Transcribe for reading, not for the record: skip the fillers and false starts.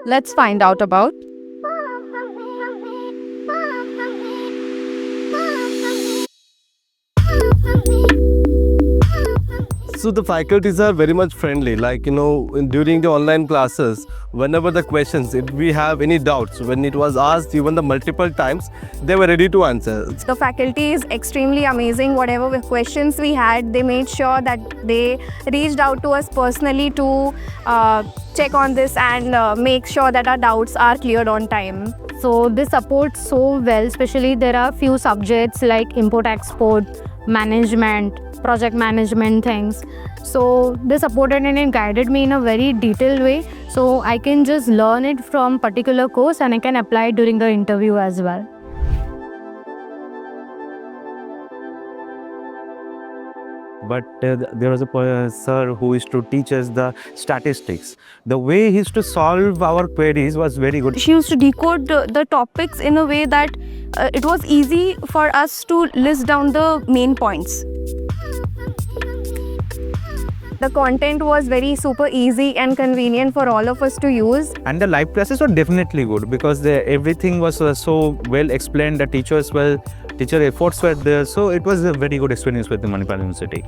Let's find out about. So the faculties are very much friendly. Like, during the online classes, whenever the questions, if we have any doubts, when it was asked even the multiple times, they were ready to answer. The faculty is extremely amazing. Whatever questions we had, they made sure that they reached out to us personally to check on this and make sure that our doubts are cleared on time. So this supports so well, especially there are few subjects like import export, management, project management things. So they supported and it guided me in a very detailed way. So I can just learn it from particular course and I can apply it during the interview as well. But there was a sir who used to teach us the statistics. The way he used to solve our queries was very good. She used to decode the topics in a way that it was easy for us to list down the main points. The content was very super easy and convenient for all of us to use. And the live classes were definitely good because everything was so well explained. The teacher efforts were there. So it was a very good experience with the Manipal University.